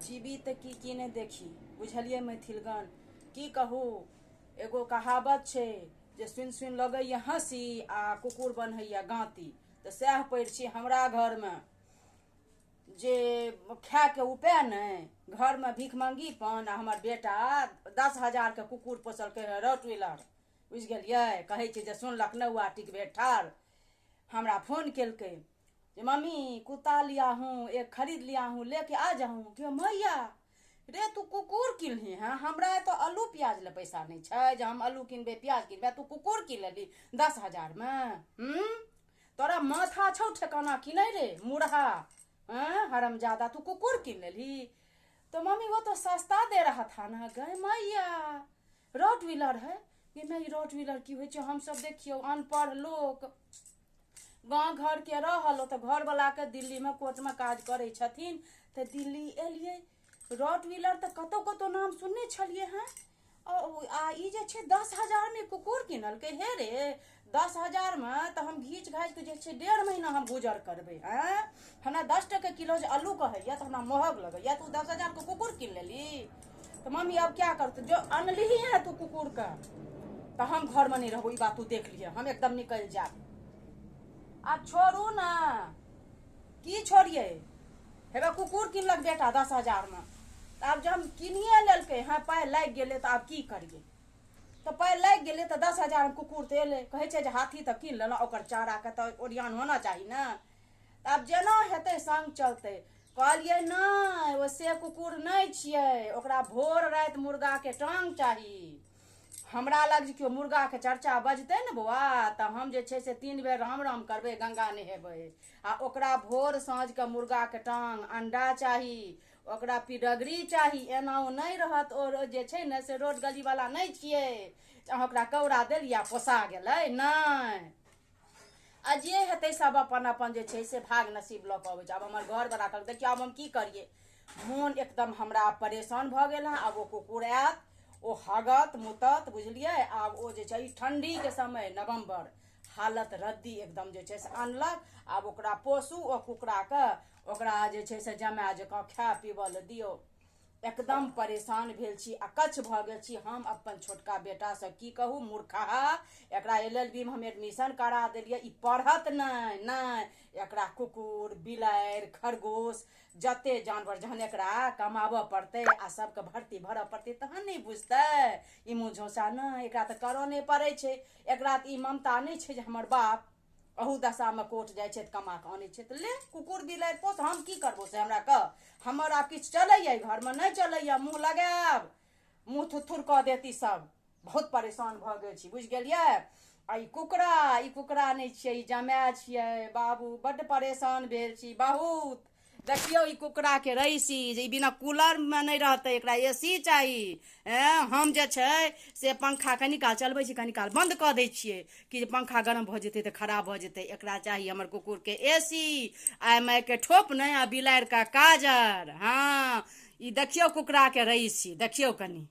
जीवित की ने देखी बुझलिए मैथिलगण की कहू। एगो कहावत छै जे सुनि सुनि लगैया हँसी आ कुकुर बनैया गाँती। तऽ सएह पढ़ि छी हमरा घरमे जे खायके उपाय नहि, घरमे भिखमंगीपन। आ हमर बेटा 10,000 के कुकुर पोसलकै है, रोटविलर, बुझि गेलियै। कहै छै जे सुनलक नौआ टिकबे ठाढ़। हमरा फोन केलकै जे मम्मी कुत्ता लिया हूँ, एक खरीद लिया हूँ, लेके आ जाऊँ। कि मैया रे तू कुकुर किनली हैं, हमरा तो आलू प्याज ले पैसा नहीं छै जे हम आलू किनबे प्याज किनबे। तू कुकुर किन लेली 10,000 में। तोरा माथा छौ ठेकाना कि नहीं रे मुरहा? हरमजादा, तू कुकुर किन लेली। तो मम्मी वो तो सस्ता दे रहा था ना। गए मैया रोटविलर है। ये नहीं रोटविलर की होइ छै, हम सब देखियो अनपढ़ लोग गाँव घर के रहल। तो घर वाला के दिल्ली में कोर्ट में काज करे छथिन। तो दिल्ली एलिए रोटविलर तो कतौ कतौ नाम सुनने छलिए हैं। आ ई जे छै 10,000 में कुकुर किनलकै हे रे। 10,000 में तो हम घीच घाच के जे छै 1.5 महीना हम गुजर करबे। हमरा 10 टके किलो जे आलू कहैया तो हमरा महग लगैया। तू 10,000 के कुकुर किन लेली। तो मम्मी अब क्या करते, जो अनली है तू कुकुर का, तो हम घर में नहीं रहबो। ई बात तू देख लिया, हम एकदम निकल जाब। अब छोड़ू ना, की छोड़िए। हेबे कुकुर किनलक बेटा 10,000 में। आब जब हम किनिए लेलकै हैं, पाइ लागि गेलै तो आब की करिए। तो पाइ लागि गेलै तो 10,000 में कुकुर तो एलै। कहै छै जे हाथी तो कीन लेलहुँ, ओकर चारा के तो ओरियान होना चाही ना। आब जेना हेतै संग चलतै। कहलिए नहीं ओसे कुकुर नहीं छियै, ओकरा भोर राति मुर्गा के टांग चाही। हमरा लग जे केओ मुर्गा के चर्चा बजतै ने बौआ, तो हम जे छै से 3 बेर राम राम करबै, गंगा नहेबै। आ ओकरा भोर साँझ के मुर्गा के टांग, अंडा चाही, ओकरा पिडगरी चाही। एना ओ नहीं रहत। और जे छै ने से रोड गली वाला नहीं छियै अहाँ ओकरा कौड़ा देलिया पोसा गेलै, नहीं। आ जे हेतै सब अपन अपन जे छै से भाग नसीब लऽ कऽ अबै छै। आब हमर घर बड़ा कहलक देखियो आब हम की करिए। मोन एकदम हमरा परेशान भऽ गेल हँ। आब ओ कुकुर आयत, ओ हगत मुतत, बुझलिए। आब ओ जे छै ठंडी के समय नवंबर, हालत रद्दी एकदम जे छै से अनलक। आब ओकरा पोसू, ओ कुकरा के ओकरा जे छै से जमाय जकाँ खाय पीबऽ ले दियौ। एकदम परेशान भेल छी, अकच्छ भऽ गेल छी हम। अपन छोटका बेटा से की कहू, मूर्खा। एकरा LLB में हम एडमिशन करा देलिए, ई पढ़त नहीं। एकरा कुकुर बिलाड़ि खरगोश जते जानवर जहन एकरा कमाबऽ पड़तै आ सबके भर्ती भरऽ पड़तै तहन नहीं बुझतै। ई मुँह झौसा नहीं, एकरा तऽ करऽ नहीं पड़ै छै। एकरा तऽ ई ममता नहीं छै जे हमर बाप अहू दशा में कोर्ट जाइ छै कमा के आनै छै। तऽ ले कुकुर बिलाड़ि पोस, हम की करबो से हमरा कह। हमर आब किछु चलैया घर में नहीं चलैया। मुँह लगायब, मुँह थुथुर कऽ देती सब। बहुत परेशान भऽ गेल छी, बुझि गेलियै। आ ई कुकरा नहीं छियै, ई जमाय छियै बाबू। बड्ड परेशान भेल छी बहुत। देखियो ई कुकरा के रईसी जे ई बिना कूलर में नहीं रहते, एकरा AC चाही। हम जे छै से पंखा कनी काल चलबै छी, कनी काल बंद कऽ दै छियै कि जे पंखा गरम भऽ जेतै तऽ खराब भऽ जेतै। एकरा चाही हमर कुकुर के AC, आइ माय के ठोप नहीं आ बिलाड़ि का काजर। हाँ ई देखियो कुकरा के रईसी, देखियो कनी।